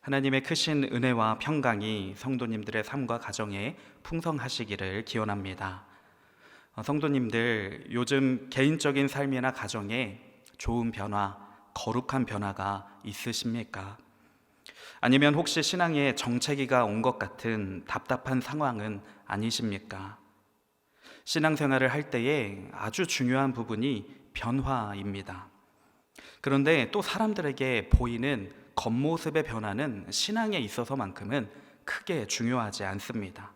하나님의 크신 은혜와 평강이 성도님들의 삶과 가정에 풍성하시기를 기원합니다. 성도님들, 요즘 개인적인 삶이나 가정에 좋은 변화, 거룩한 변화가 있으십니까? 아니면 혹시 신앙에 정체기가 온 것 같은 답답한 상황은 아니십니까? 신앙생활을 할 때에 아주 중요한 부분이 변화입니다. 그런데 또 사람들에게 보이는 겉모습의 변화는 신앙에 있어서만큼은 크게 중요하지 않습니다.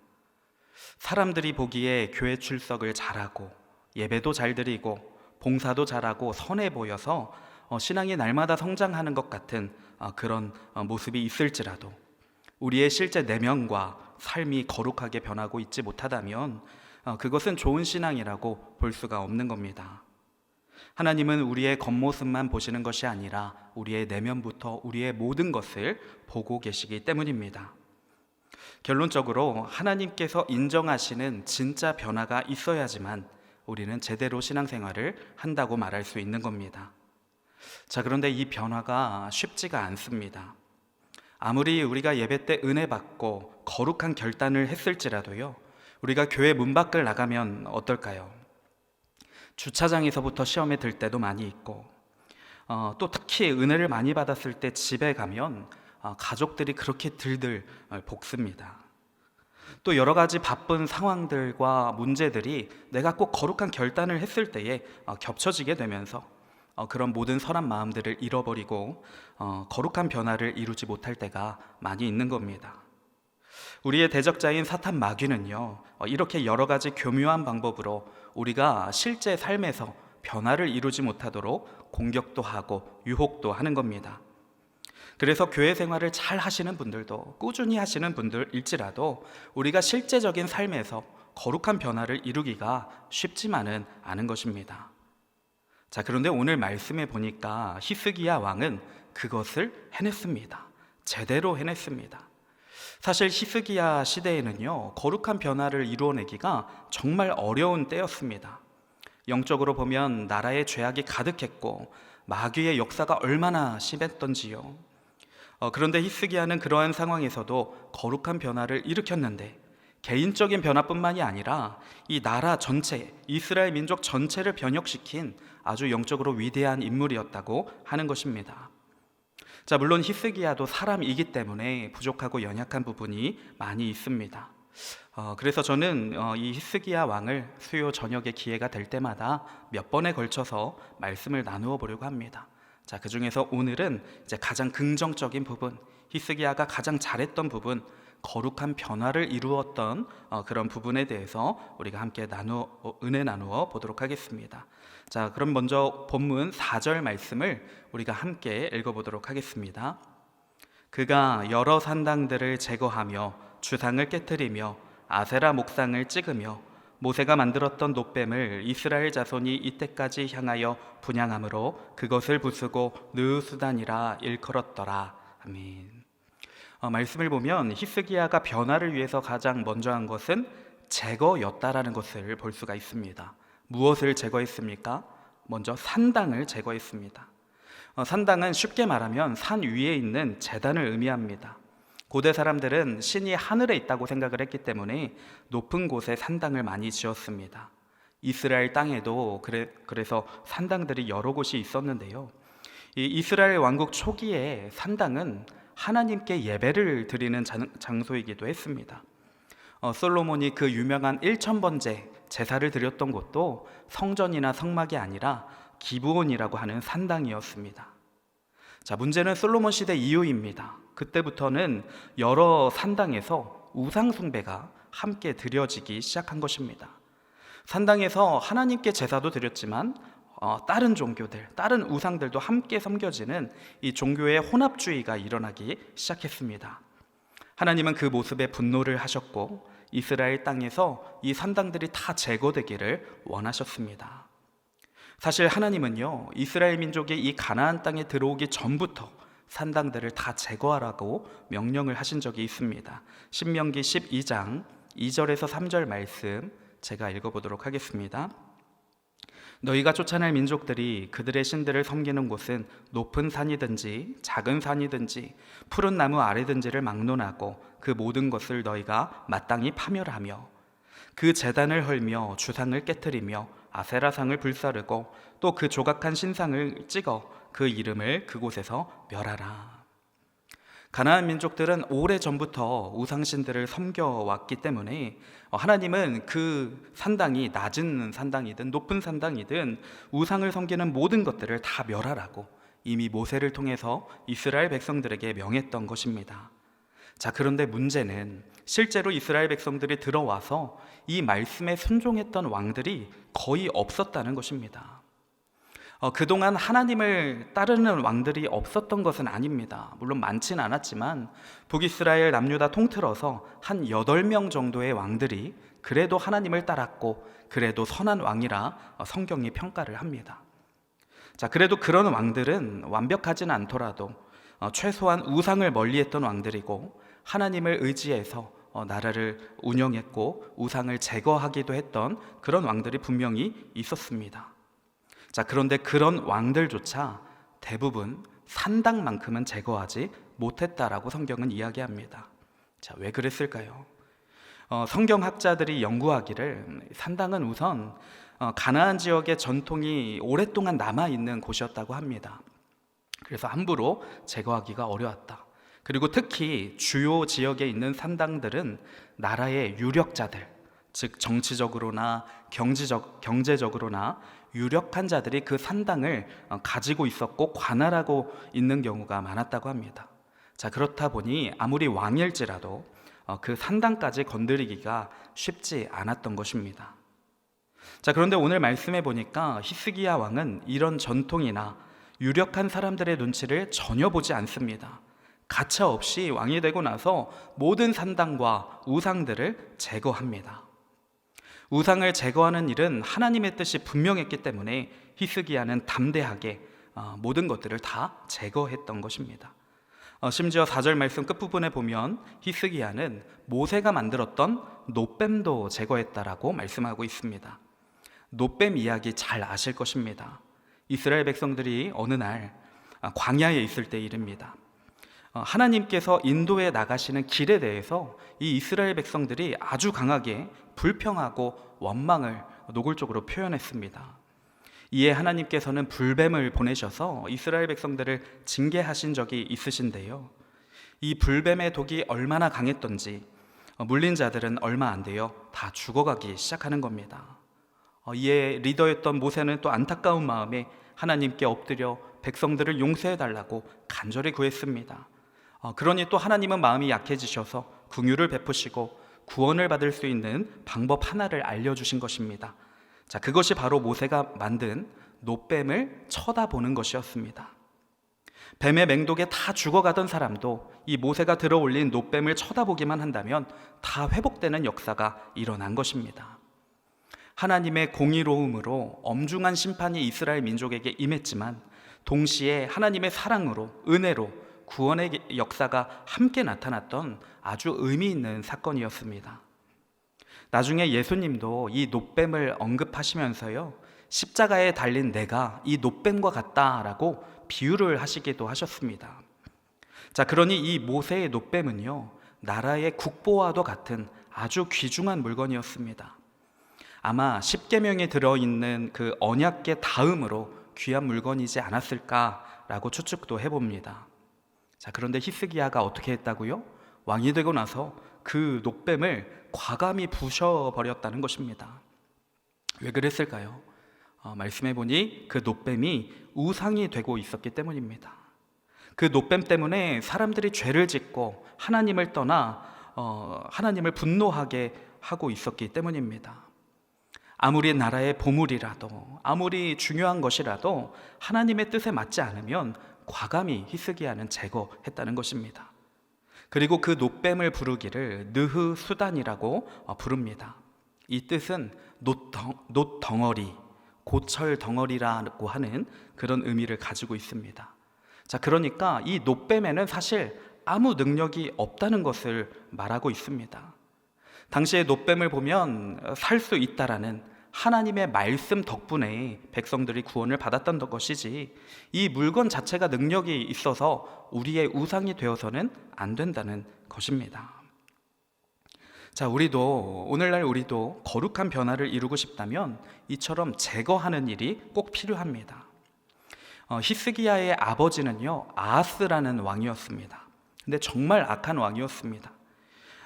사람들이 보기에 교회 출석을 잘하고 예배도 잘 드리고 봉사도 잘하고 선해 보여서 신앙이 날마다 성장하는 것 같은 그런 모습이 있을지라도 우리의 실제 내면과 삶이 거룩하게 변하고 있지 못하다면 그것은 좋은 신앙이라고 볼 수가 없는 겁니다. 하나님은 우리의 겉모습만 보시는 것이 아니라 우리의 내면부터 우리의 모든 것을 보고 계시기 때문입니다. 결론적으로 하나님께서 인정하시는 진짜 변화가 있어야지만 우리는 제대로 신앙생활을 한다고 말할 수 있는 겁니다. 자, 그런데 이 변화가 쉽지가 않습니다. 아무리 우리가 예배 때 은혜 받고 거룩한 결단을 했을지라도요, 우리가 교회 문 밖을 나가면 어떨까요? 주차장에서부터 시험에 들 때도 많이 있고, 또 특히 은혜를 많이 받았을 때 집에 가면 가족들이 그렇게 들들 볶습니다. 또 여러 가지 바쁜 상황들과 문제들이 내가 꼭 거룩한 결단을 했을 때에 겹쳐지게 되면서 그런 모든 선한 마음들을 잃어버리고 거룩한 변화를 이루지 못할 때가 많이 있는 겁니다. 우리의 대적자인 사탄 마귀는요, 이렇게 여러 가지 교묘한 방법으로 우리가 실제 삶에서 변화를 이루지 못하도록 공격도 하고 유혹도 하는 겁니다. 그래서 교회 생활을 잘 하시는 분들도, 꾸준히 하시는 분들일지라도 우리가 실제적인 삶에서 거룩한 변화를 이루기가 쉽지만은 않은 것입니다. 자, 그런데 오늘 말씀에 보니까 히스기야 왕은 그것을 해냈습니다. 제대로 해냈습니다. 사실 히스기야 시대에는요, 거룩한 변화를 이루어내기가 정말 어려운 때였습니다. 영적으로 보면 나라에 죄악이 가득했고 마귀의 역사가 얼마나 심했던지요. 그런데 히스기야는 그러한 상황에서도 거룩한 변화를 일으켰는데, 개인적인 변화뿐만이 아니라 이 나라 전체, 이스라엘 민족 전체를 변혁시킨 아주 영적으로 위대한 인물이었다고 하는 것입니다. 자, 물론 히스기야도 사람이기 때문에 부족하고 연약한 부분이 많이 있습니다. 그래서 저는 이 히스기야 왕을 수요 저녁에 기회가 될 때마다 몇 번에 걸쳐서 말씀을 나누어 보려고 합니다. 자, 그 중에서 오늘은 이제 가장 긍정적인 부분, 히스기야가 가장 잘했던 부분, 거룩한 변화를 이루었던 그런 부분에 대해서 우리가 함께 은혜 나누어 보도록 하겠습니다. 자, 그럼 먼저 본문 4절 말씀을 우리가 함께 읽어보도록 하겠습니다. 그가 여러 산당들을 제거하며 주상을 깨뜨리며 아세라 목상을 찍으며 모세가 만들었던 놋뱀을 이스라엘 자손이 이때까지 향하여 분향함으로 그것을 부수고 느수단이라 일컬었더라. 아멘. 말씀을 보면 히스기야가 변화를 위해서 가장 먼저 한 것은 제거였다라는 것을 볼 수가 있습니다. 무엇을 제거했습니까? 먼저 산당을 제거했습니다. 산당은 쉽게 말하면 산 위에 있는 제단을 의미합니다. 고대 사람들은 신이 하늘에 있다고 생각을 했기 때문에 높은 곳에 산당을 많이 지었습니다. 이스라엘 땅에도 그래서 산당들이 여러 곳이 있었는데요. 이 이스라엘 왕국 초기에 산당은 하나님께 예배를 드리는 장소이기도 했습니다. 솔로몬이 그 유명한 1000번째 제사를 드렸던 곳도 성전이나 성막이 아니라 기브온이라고 하는 산당이었습니다. 자, 문제는 솔로몬 시대 이후입니다. 그때부터는 여러 산당에서 우상 숭배가 함께 드려지기 시작한 것입니다. 산당에서 하나님께 제사도 드렸지만 다른 종교들, 다른 우상들도 함께 섬겨지는 이 종교의 혼합주의가 일어나기 시작했습니다. 하나님은 그 모습에 분노를 하셨고 이스라엘 땅에서 이 산당들이 다 제거되기를 원하셨습니다. 사실 하나님은요, 이스라엘 민족이 이 가나안 땅에 들어오기 전부터 산당들을 다 제거하라고 명령을 하신 적이 있습니다. 신명기 12장 2절에서 3절 말씀 제가 읽어보도록 하겠습니다. 너희가 쫓아낼 민족들이 그들의 신들을 섬기는 곳은 높은 산이든지 작은 산이든지 푸른 나무 아래든지를 막론하고 그 모든 것을 너희가 마땅히 파멸하며 그 제단을 헐며 주상을 깨뜨리며 아세라상을 불사르고 또 그 조각한 신상을 찍어 그 이름을 그곳에서 멸하라. 가나안 민족들은 오래전부터 우상신들을 섬겨왔기 때문에 하나님은 그 산당이 낮은 산당이든 높은 산당이든 우상을 섬기는 모든 것들을 다 멸하라고 이미 모세를 통해서 이스라엘 백성들에게 명했던 것입니다. 자, 그런데 문제는 실제로 이스라엘 백성들이 들어와서 이 말씀에 순종했던 왕들이 거의 없었다는 것입니다. 그동안 하나님을 따르는 왕들이 없었던 것은 아닙니다. 물론 많지는 않았지만 북이스라엘 남유다 통틀어서 한 8명 정도의 왕들이 그래도 하나님을 따랐고 그래도 선한 왕이라 성경이 평가를 합니다. 자, 그래도 그런 왕들은 완벽하지는 않더라도 최소한 우상을 멀리했던 왕들이고 하나님을 의지해서 나라를 운영했고 우상을 제거하기도 했던 그런 왕들이 분명히 있었습니다. 자, 그런데 그런 왕들조차 대부분 산당만큼은 제거하지 못했다라고 성경은 이야기합니다. 자, 왜 그랬을까요? 성경학자들이 연구하기를 산당은 우선 가나안 지역의 전통이 오랫동안 남아있는 곳이었다고 합니다. 그래서 함부로 제거하기가 어려웠다. 그리고 특히 주요 지역에 있는 산당들은 나라의 유력자들, 즉 정치적으로나 경제적으로나 유력한 자들이 그 산당을 가지고 있었고 관할하고 있는 경우가 많았다고 합니다. 자, 그렇다 보니 아무리 왕일지라도 그 산당까지 건드리기가 쉽지 않았던 것입니다. 자, 그런데 오늘 말씀해 보니까 히스기야 왕은 이런 전통이나 유력한 사람들의 눈치를 전혀 보지 않습니다. 가차없이 왕이 되고 나서 모든 산당과 우상들을 제거합니다. 우상을 제거하는 일은 하나님의 뜻이 분명했기 때문에 히스기야는 담대하게 모든 것들을 다 제거했던 것입니다. 심지어 4절 말씀 끝부분에 보면 히스기야는 모세가 만들었던 놋뱀도 제거했다라고 말씀하고 있습니다. 놋뱀 이야기 잘 아실 것입니다. 이스라엘 백성들이 어느 날 광야에 있을 때 일입니다. 하나님께서 인도에 나가시는 길에 대해서 이 이스라엘 백성들이 아주 강하게 불평하고 원망을 노골적으로 표현했습니다. 이에 하나님께서는 불뱀을 보내셔서 이스라엘 백성들을 징계하신 적이 있으신데요, 이 불뱀의 독이 얼마나 강했던지 물린 자들은 얼마 안 되어 다 죽어가기 시작하는 겁니다. 이에 리더였던 모세는 또 안타까운 마음에 하나님께 엎드려 백성들을 용서해달라고 간절히 구했습니다. 그러니 또 하나님은 마음이 약해지셔서 긍휼을 베푸시고 구원을 받을 수 있는 방법 하나를 알려주신 것입니다. 자, 그것이 바로 모세가 만든 놋뱀을 쳐다보는 것이었습니다. 뱀의 맹독에 다 죽어가던 사람도 이 모세가 들어올린 놋뱀을 쳐다보기만 한다면 다 회복되는 역사가 일어난 것입니다. 하나님의 공의로움으로 엄중한 심판이 이스라엘 민족에게 임했지만 동시에 하나님의 사랑으로, 은혜로 구원의 역사가 함께 나타났던 아주 의미 있는 사건이었습니다. 나중에 예수님도 이 놋뱀을 언급하시면서요, 십자가에 달린 내가 이 놋뱀과 같다라고 비유를 하시기도 하셨습니다. 자, 그러니 이 모세의 놋뱀은요, 나라의 국보와도 같은 아주 귀중한 물건이었습니다. 아마 십계명에 들어있는 그 언약궤 다음으로 귀한 물건이지 않았을까라고 추측도 해봅니다. 자, 그런데 히스기야가 어떻게 했다고요? 왕이 되고 나서 그 놋뱀을 과감히 부셔버렸다는 것입니다. 왜 그랬을까요? 말씀해 보니 그 놋뱀이 우상이 되고 있었기 때문입니다. 그 놋뱀 때문에 사람들이 죄를 짓고 하나님을 떠나 하나님을 분노하게 하고 있었기 때문입니다. 아무리 나라의 보물이라도, 아무리 중요한 것이라도 하나님의 뜻에 맞지 않으면 과감히 히스기야는 제거했다는 것입니다. 그리고 그 놋뱀을 부르기를 느흐수단이라고 부릅니다. 이 뜻은 놋덩어리, 고철 덩어리라고 하는 그런 의미를 가지고 있습니다. 자, 그러니까 이 놋뱀에는 사실 아무 능력이 없다는 것을 말하고 있습니다. 당시에 놋뱀을 보면 살 수 있다라는 하나님의 말씀 덕분에 백성들이 구원을 받았던 것이지, 이 물건 자체가 능력이 있어서 우리의 우상이 되어서는 안 된다는 것입니다. 자, 오늘날 우리도 거룩한 변화를 이루고 싶다면 이처럼 제거하는 일이 꼭 필요합니다. 히스기야의 아버지는요, 아하스라는 왕이었습니다. 근데 정말 악한 왕이었습니다.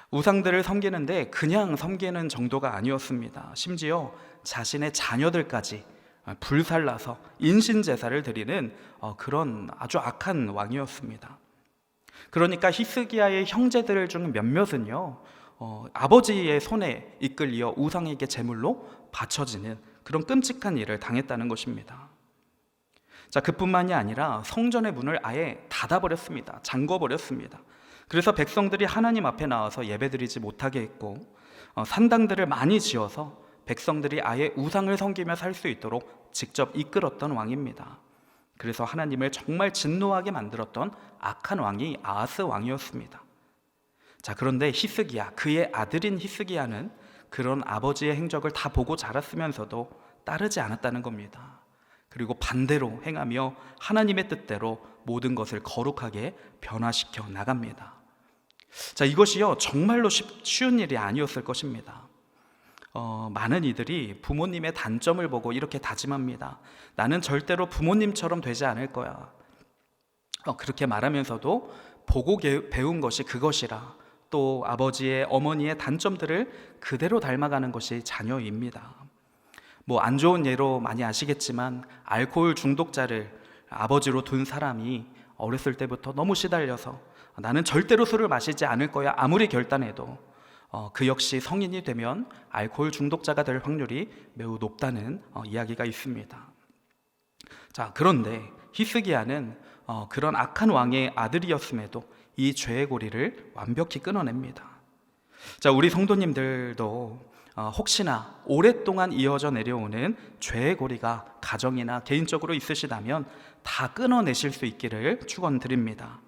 우상들을 섬기는데 그냥 섬기는 정도가 아니었습니다. 심지어 자신의 자녀들까지 불살라서 인신제사를 드리는 그런 아주 악한 왕이었습니다. 그러니까 히스기야의 형제들 중 몇몇은요, 아버지의 손에 이끌려 우상에게 제물로 바쳐지는 그런 끔찍한 일을 당했다는 것입니다. 자, 그뿐만이 아니라 성전의 문을 아예 닫아버렸습니다. 잠궈버렸습니다. 그래서 백성들이 하나님 앞에 나와서 예배드리지 못하게 했고, 산당들을 많이 지어서 백성들이 아예 우상을 섬기며 살 수 있도록 직접 이끌었던 왕입니다. 그래서 하나님을 정말 진노하게 만들었던 악한 왕이 아하스 왕이었습니다. 자, 그런데 히스기야, 그의 아들인 히스기야는 그런 아버지의 행적을 다 보고 자랐으면서도 따르지 않았다는 겁니다. 그리고 반대로 행하며 하나님의 뜻대로 모든 것을 거룩하게 변화시켜 나갑니다. 자, 이것이요, 정말로 쉬운 일이 아니었을 것입니다. 많은 이들이 부모님의 단점을 보고 이렇게 다짐합니다. 나는 절대로 부모님처럼 되지 않을 거야. 그렇게 말하면서도 보고 배운 것이 그것이라, 또 아버지의, 어머니의 단점들을 그대로 닮아가는 것이 자녀입니다. 안 좋은 예로 많이 아시겠지만, 알코올 중독자를 아버지로 둔 사람이 어렸을 때부터 너무 시달려서 나는 절대로 술을 마시지 않을 거야 아무리 결단해도 그 역시 성인이 되면 알코올 중독자가 될 확률이 매우 높다는 이야기가 있습니다. 자, 그런데 히스기야는 그런 악한 왕의 아들이었음에도 이 죄의 고리를 완벽히 끊어냅니다. 자, 우리 성도님들도 혹시나 오랫동안 이어져 내려오는 죄의 고리가 가정이나 개인적으로 있으시다면 다 끊어내실 수 있기를 축원드립니다.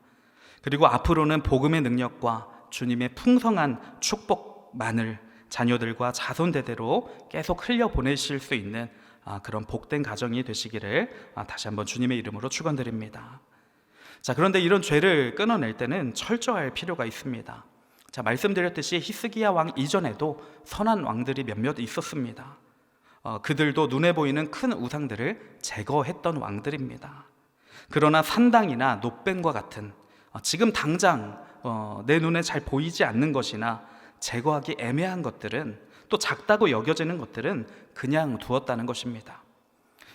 그리고 앞으로는 복음의 능력과 주님의 풍성한 축복만을 자녀들과 자손 대대로 계속 흘려보내실 수 있는 그런 복된 가정이 되시기를 다시 한번 주님의 이름으로 축원드립니다. 자, 그런데 이런 죄를 끊어낼 때는 철저할 필요가 있습니다. 자, 말씀드렸듯이 히스기야 왕 이전에도 선한 왕들이 몇몇 있었습니다. 그들도 눈에 보이는 큰 우상들을 제거했던 왕들입니다. 그러나 산당이나 노뱀과 같은 지금 당장 내 눈에 잘 보이지 않는 것이나 제거하기 애매한 것들은, 또 작다고 여겨지는 것들은 그냥 두었다는 것입니다.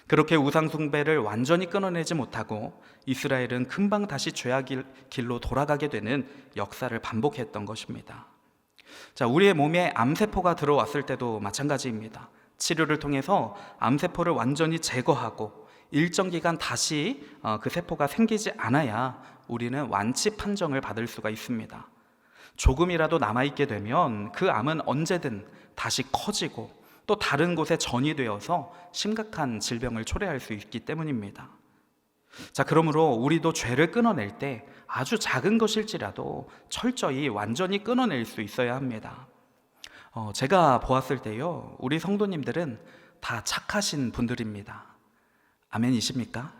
그렇게 우상 숭배를 완전히 끊어내지 못하고 이스라엘은 금방 다시 죄악 길로 돌아가게 되는 역사를 반복했던 것입니다. 자, 우리의 몸에 암세포가 들어왔을 때도 마찬가지입니다. 치료를 통해서 암세포를 완전히 제거하고 일정 기간 다시 그 세포가 생기지 않아야 우리는 완치 판정을 받을 수가 있습니다. 조금이라도 남아있게 되면 그 암은 언제든 다시 커지고 또 다른 곳에 전이되어서 심각한 질병을 초래할 수 있기 때문입니다. 자, 그러므로 우리도 죄를 끊어낼 때 아주 작은 것일지라도 철저히 완전히 끊어낼 수 있어야 합니다. 제가 보았을 때요, 우리 성도님들은 다 착하신 분들입니다. 아멘이십니까?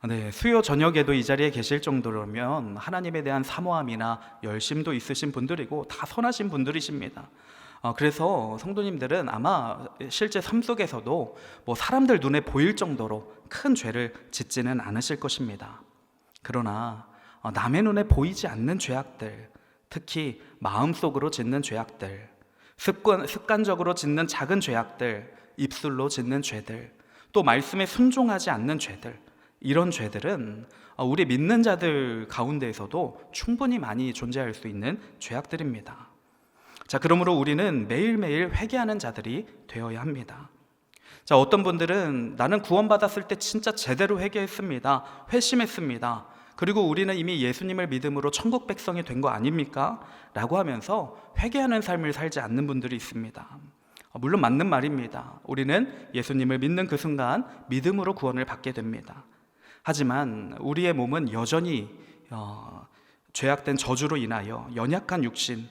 네, 수요 저녁에도 이 자리에 계실 정도라면 하나님에 대한 사모함이나 열심도 있으신 분들이고 다 선하신 분들이십니다. 그래서 성도님들은 아마 실제 삶 속에서도 사람들 눈에 보일 정도로 큰 죄를 짓지는 않으실 것입니다. 그러나 남의 눈에 보이지 않는 죄악들, 특히 마음속으로 짓는 죄악들, 습관적으로 짓는 작은 죄악들, 입술로 짓는 죄들, 또 말씀에 순종하지 않는 죄들, 이런 죄들은 우리 믿는 자들 가운데에서도 충분히 많이 존재할 수 있는 죄악들입니다. 자, 그러므로 우리는 매일매일 회개하는 자들이 되어야 합니다. 자, 어떤 분들은 나는 구원받았을 때 진짜 제대로 회개했습니다, 회심했습니다, 그리고 우리는 이미 예수님을 믿음으로 천국 백성이 된 거 아닙니까? 라고 하면서 회개하는 삶을 살지 않는 분들이 있습니다. 물론 맞는 말입니다. 우리는 예수님을 믿는 그 순간 믿음으로 구원을 받게 됩니다. 하지만 우리의 몸은 여전히 죄악된 저주로 인하여 연약한 육신,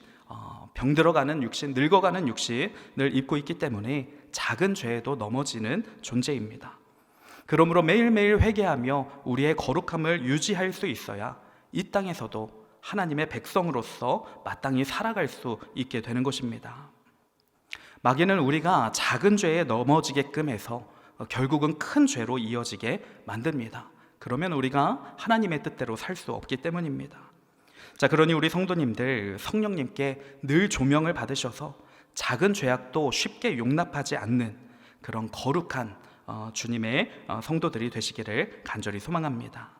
병들어가는 육신, 늙어가는 육신을 입고 있기 때문에 작은 죄에도 넘어지는 존재입니다. 그러므로 매일매일 회개하며 우리의 거룩함을 유지할 수 있어야 이 땅에서도 하나님의 백성으로서 마땅히 살아갈 수 있게 되는 것입니다. 마귀는 우리가 작은 죄에 넘어지게끔 해서 결국은 큰 죄로 이어지게 만듭니다. 그러면 우리가 하나님의 뜻대로 살 수 없기 때문입니다. 자, 그러니 우리 성도님들 성령님께 늘 조명을 받으셔서 작은 죄악도 쉽게 용납하지 않는 그런 거룩한 주님의 성도들이 되시기를 간절히 소망합니다.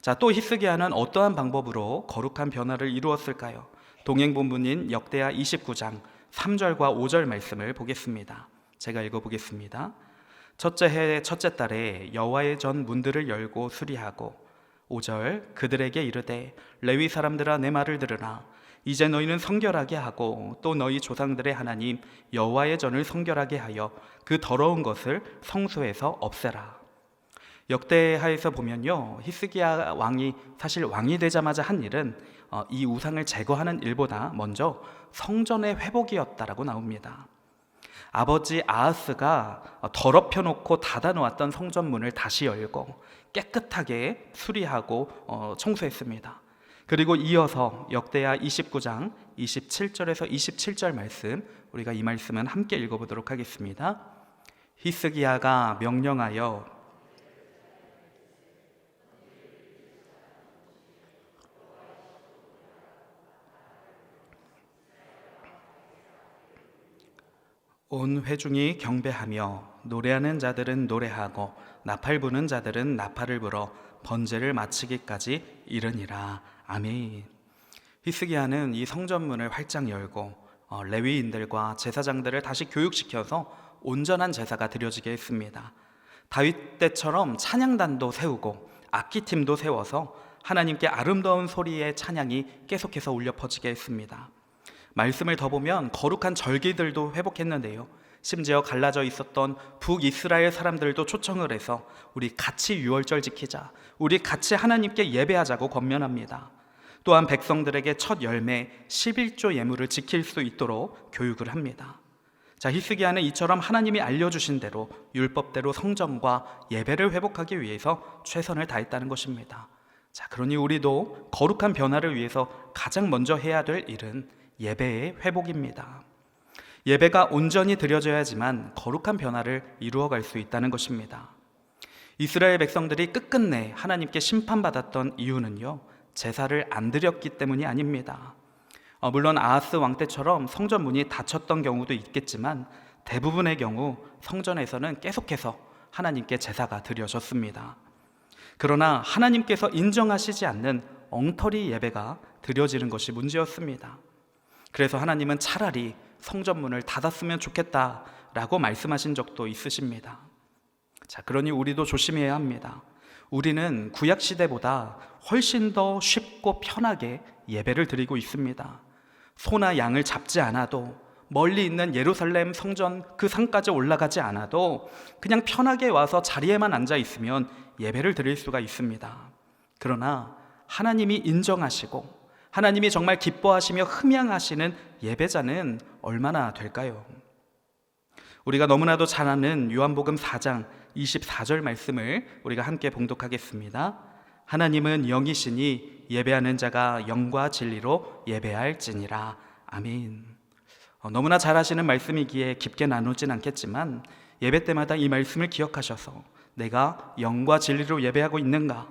자, 또 히스기야는 어떠한 방법으로 거룩한 변화를 이루었을까요? 동행본문인 역대하 29장 3절과 5절 말씀을 보겠습니다. 제가 읽어보겠습니다. 첫째 해 첫째 달에 여호와의 전 문들을 열고 수리하고 5절 그들에게 이르되 레위 사람들아 내 말을 들으라. 이제 너희는 성결하게 하고 또 너희 조상들의 하나님 여호와의 전을 성결하게 하여 그 더러운 것을 성소에서 없애라. 역대하에서 보면요, 히스기야 왕이 사실 왕이 되자마자 한 일은 이 우상을 제거하는 일보다 먼저 성전의 회복이었다라고 나옵니다. 아버지 아하스가 더럽혀 놓고 닫아 놓았던 성전문을 다시 열고 깨끗하게 수리하고 청소했습니다. 그리고 이어서 역대하 29장 27절에서 27절 말씀, 우리가 이 말씀은 함께 읽어보도록 하겠습니다. 히스기야가 명령하여 온 회중이 경배하며 노래하는 자들은 노래하고 나팔 부는 자들은 나팔을 불어 번제를 마치기까지 이르니라. 아멘. 히스기야는 이 성전문을 활짝 열고 레위인들과 제사장들을 다시 교육시켜서 온전한 제사가 드려지게 했습니다. 다윗 때처럼 찬양단도 세우고 악기팀도 세워서 하나님께 아름다운 소리의 찬양이 계속해서 울려 퍼지게 했습니다. 말씀을 더 보면 거룩한 절기들도 회복했는데요, 심지어 갈라져 있었던 북이스라엘 사람들도 초청을 해서 우리 같이 유월절 지키자, 우리 같이 하나님께 예배하자고 권면합니다. 또한 백성들에게 첫 열매 11조 예물을 지킬 수 있도록 교육을 합니다. 자, 히스기야는 이처럼 하나님이 알려주신 대로 율법대로 성전과 예배를 회복하기 위해서 최선을 다했다는 것입니다. 자, 그러니 우리도 거룩한 변화를 위해서 가장 먼저 해야 될 일은 예배의 회복입니다. 예배가 온전히 드려져야지만 거룩한 변화를 이루어갈 수 있다는 것입니다. 이스라엘 백성들이 끝끝내 하나님께 심판받았던 이유는요, 제사를 안 드렸기 때문이 아닙니다. 물론 아하스 왕 때처럼 성전 문이 닫혔던 경우도 있겠지만 대부분의 경우 성전에서는 계속해서 하나님께 제사가 드려졌습니다. 그러나 하나님께서 인정하시지 않는 엉터리 예배가 드려지는 것이 문제였습니다. 그래서 하나님은 차라리 성전문을 닫았으면 좋겠다라고 말씀하신 적도 있으십니다. 자, 그러니 우리도 조심해야 합니다. 우리는 구약 시대보다 훨씬 더 쉽고 편하게 예배를 드리고 있습니다. 소나 양을 잡지 않아도, 멀리 있는 예루살렘 성전 그 산까지 올라가지 않아도 그냥 편하게 와서 자리에만 앉아 있으면 예배를 드릴 수가 있습니다. 그러나 하나님이 인정하시고 하나님이 정말 기뻐하시며 흠양하시는 예배자는 얼마나 될까요? 우리가 너무나도 잘 아는 요한복음 4장 24절 말씀을 우리가 함께 봉독하겠습니다. 하나님은 영이시니 예배하는 자가 영과 진리로 예배할지니라. 아멘. 너무나 잘 아시는 말씀이기에 깊게 나누진 않겠지만 예배 때마다 이 말씀을 기억하셔서 내가 영과 진리로 예배하고 있는가,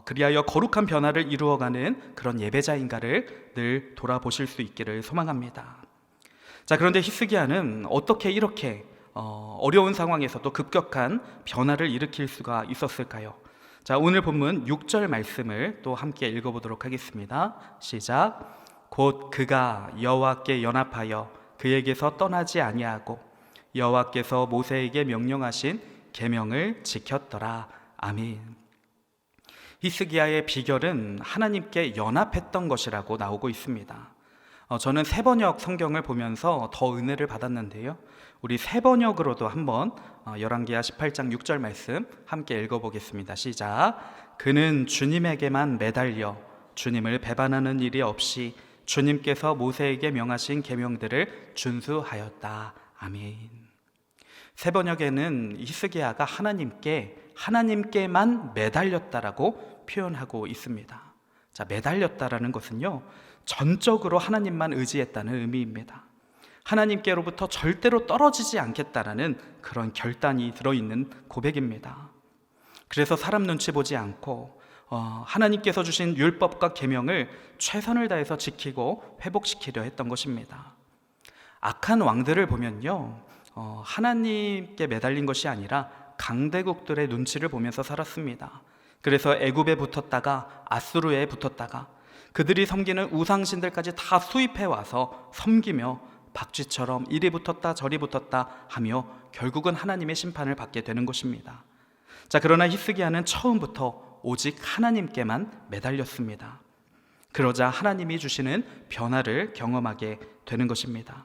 그리하여 거룩한 변화를 이루어가는 그런 예배자인가를 늘 돌아보실 수 있기를 소망합니다. 자, 그런데 히스기야는 어떻게 이렇게 어려운 상황에서도 급격한 변화를 일으킬 수가 있었을까요? 자, 오늘 본문 6절 말씀을 또 함께 읽어보도록 하겠습니다. 시작. 곧 그가 여호와께 연합하여 그에게서 떠나지 아니하고 여호와께서 모세에게 명령하신 계명을 지켰더라. 아멘. 히스기야의 비결은 하나님께 연합했던 것이라고 나오고 있습니다. 저는 새번역 성경을 보면서 더 은혜를 받았는데요, 우리 새번역으로도 한번 열왕기하 18장 6절 말씀 함께 읽어보겠습니다. 시작. 그는 주님에게만 매달려 주님을 배반하는 일이 없이 주님께서 모세에게 명하신 계명들을 준수하였다. 아멘. 새 번역에는 히스기야가 하나님께만 매달렸다라고 표현하고 있습니다. 자, 매달렸다라는 것은요, 전적으로 하나님만 의지했다는 의미입니다. 하나님께로부터 절대로 떨어지지 않겠다라는 그런 결단이 들어있는 고백입니다. 그래서 사람 눈치 보지 않고 하나님께서 주신 율법과 계명을 최선을 다해서 지키고 회복시키려 했던 것입니다. 악한 왕들을 보면요, 하나님께 매달린 것이 아니라 강대국들의 눈치를 보면서 살았습니다. 그래서 애굽에 붙었다가 아수르에 붙었다가 그들이 섬기는 우상신들까지 다 수입해 와서 섬기며 박쥐처럼 이리 붙었다 저리 붙었다 하며 결국은 하나님의 심판을 받게 되는 것입니다. 자, 그러나 히스기야는 처음부터 오직 하나님께만 매달렸습니다. 그러자 하나님이 주시는 변화를 경험하게 되는 것입니다.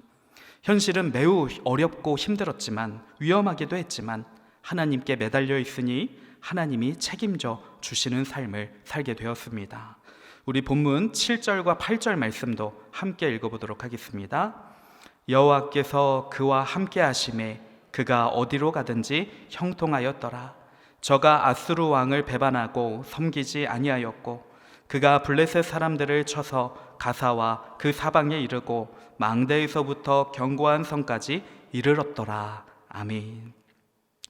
현실은 매우 어렵고 힘들었지만, 위험하기도 했지만 하나님께 매달려 있으니 하나님이 책임져 주시는 삶을 살게 되었습니다. 우리 본문 7절과 8절 말씀도 함께 읽어보도록 하겠습니다. 여호와께서 그와 함께 하심에 그가 어디로 가든지 형통하였더라. 저가 아수르 왕을 배반하고 섬기지 아니하였고 그가 블레셋 사람들을 쳐서 가사와 그 사방에 이르고 망대에서부터 견고한 성까지 이르렀더라. 아멘.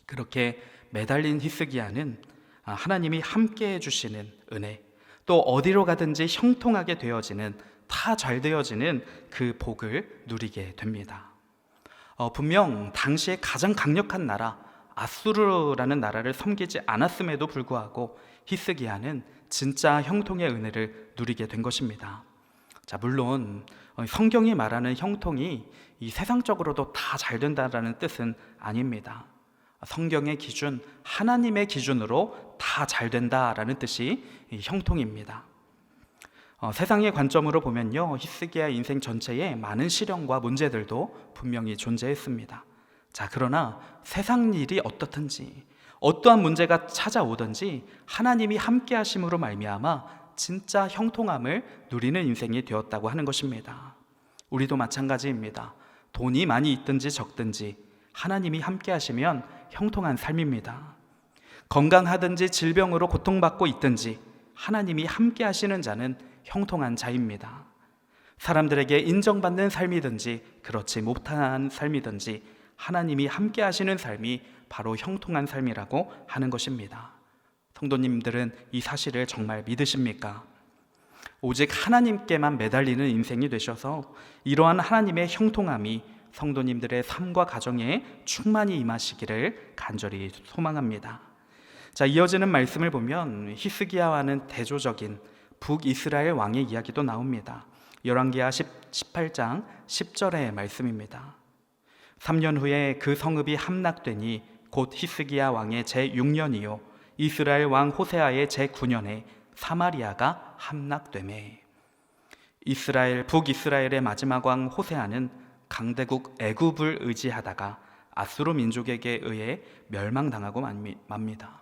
그렇게 매달린 히스기야는 하나님이 함께 해주시는 은혜, 또 어디로 가든지 형통하게 되어지는, 다 잘 되어지는 그 복을 누리게 됩니다. 분명 당시에 가장 강력한 나라 아수르라는 나라를 섬기지 않았음에도 불구하고 히스기야는 진짜 형통의 은혜를 누리게 된 것입니다. 자, 물론 성경이 말하는 형통이 이 세상적으로도 다 잘 된다라는 뜻은 아닙니다. 성경의 기준, 하나님의 기준으로 다 잘 된다라는 뜻이 형통입니다. 세상의 관점으로 보면요, 히스기야 인생 전체에 많은 시련과 문제들도 분명히 존재했습니다. 자, 그러나 세상 일이 어떻든지, 어떠한 문제가 찾아오든지 하나님이 함께 하심으로 말미암아 진짜 형통함을 누리는 인생이 되었다고 하는 것입니다. 우리도 마찬가지입니다. 돈이 많이 있든지 적든지 하나님이 함께 하시면 형통한 삶입니다. 건강하든지 질병으로 고통받고 있든지 하나님이 함께 하시는 자는 형통한 자입니다. 사람들에게 인정받는 삶이든지 그렇지 못한 삶이든지 하나님이 함께 하시는 삶이 바로 형통한 삶이라고 하는 것입니다. 성도님들은 이 사실을 정말 믿으십니까? 오직 하나님께만 매달리는 인생이 되셔서 이러한 하나님의 형통함이 성도님들의 삶과 가정에 충만히 임하시기를 간절히 소망합니다. 자, 이어지는 말씀을 보면 히스기야와는 대조적인 북이스라엘 왕의 이야기도 나옵니다. 열왕기하 18장 10절의 말씀입니다. 3년 후에 그 성읍이 함락되니 곧 히스기야 왕의 제6년이요 이스라엘 왕 호세아의 제9년에 사마리아가 함락되매. 북이스라엘의 마지막 왕 호세아는 강대국 애굽을 의지하다가 아수르 민족에게 의해 멸망당하고 맙니다.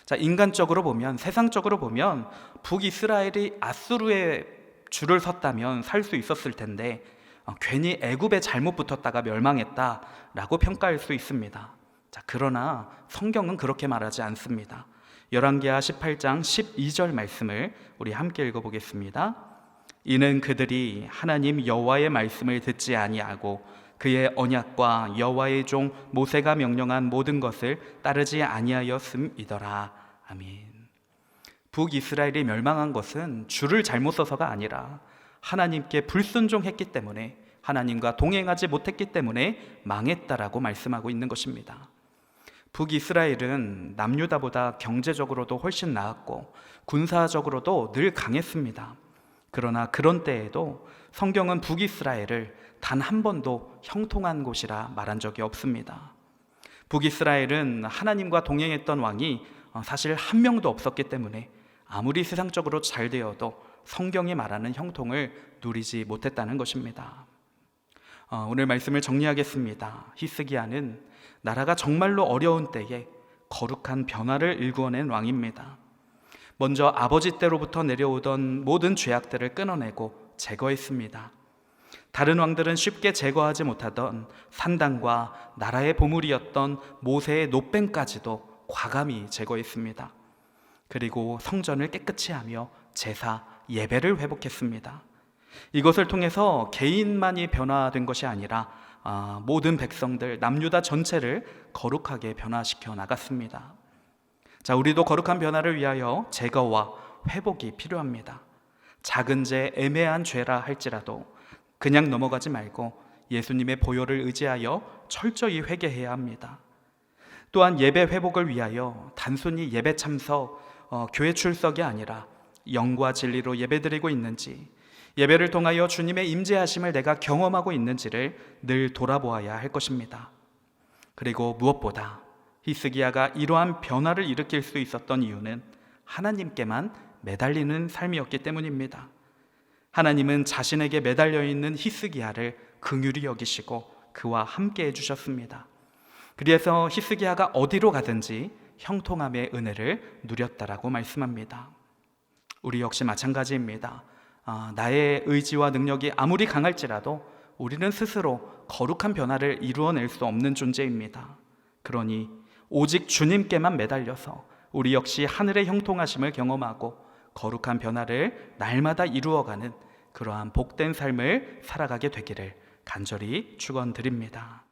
자, 인간적으로 보면, 세상적으로 보면 북이스라엘이 아수르의 줄을 섰다면 살 수 있었을 텐데 괜히 애굽에 잘못 붙었다가 멸망했다라고 평가할 수 있습니다. 자, 그러나 성경은 그렇게 말하지 않습니다. 열왕기하 18장 12절 말씀을 우리 함께 읽어보겠습니다. 이는 그들이 하나님 여호와의 말씀을 듣지 아니하고 그의 언약과 여호와의 종 모세가 명령한 모든 것을 따르지 아니하였음이더라. 아멘. 북이스라엘이 멸망한 것은 줄을 잘못 서서가 아니라 하나님께 불순종했기 때문에, 하나님과 동행하지 못했기 때문에 망했다라고 말씀하고 있는 것입니다. 북이스라엘은 남유다보다 경제적으로도 훨씬 나았고 군사적으로도 늘 강했습니다. 그러나 그런 때에도 성경은 북이스라엘을 단 한 번도 형통한 곳이라 말한 적이 없습니다. 북이스라엘은 하나님과 동행했던 왕이 사실 한 명도 없었기 때문에 아무리 세상적으로 잘 되어도 성경이 말하는 형통을 누리지 못했다는 것입니다. 오늘 말씀을 정리하겠습니다. 히스기야는 나라가 정말로 어려운 때에 거룩한 변화를 일구어낸 왕입니다. 먼저 아버지 때로부터 내려오던 모든 죄악들을 끊어내고 제거했습니다. 다른 왕들은 쉽게 제거하지 못하던 산당과 나라의 보물이었던 모세의 노뱀까지도 과감히 제거했습니다. 그리고 성전을 깨끗이 하며 제사, 예배를 회복했습니다. 이것을 통해서 개인만이 변화된 것이 아니라 모든 백성들, 남유다 전체를 거룩하게 변화시켜 나갔습니다. 자, 우리도 거룩한 변화를 위하여 제거와 회복이 필요합니다. 작은 죄, 애매한 죄라 할지라도 그냥 넘어가지 말고 예수님의 보혈을 의지하여 철저히 회개해야 합니다. 또한 예배 회복을 위하여 단순히 예배 참석, 교회 출석이 아니라 영과 진리로 예배드리고 있는지, 예배를 통하여 주님의 임재하심을 내가 경험하고 있는지를 늘 돌아보아야 할 것입니다. 그리고 무엇보다 히스기야가 이러한 변화를 일으킬 수 있었던 이유는 하나님께만 매달리는 삶이었기 때문입니다. 하나님은 자신에게 매달려 있는 히스기야를 긍휼히 여기시고 그와 함께 해주셨습니다. 그래서 히스기야가 어디로 가든지 형통함의 은혜를 누렸다라고 말씀합니다. 우리 역시 마찬가지입니다. 나의 의지와 능력이 아무리 강할지라도 우리는 스스로 거룩한 변화를 이루어낼 수 없는 존재입니다. 그러니 오직 주님께만 매달려서 우리 역시 하늘의 형통하심을 경험하고 거룩한 변화를 날마다 이루어가는 그러한 복된 삶을 살아가게 되기를 간절히 축원드립니다.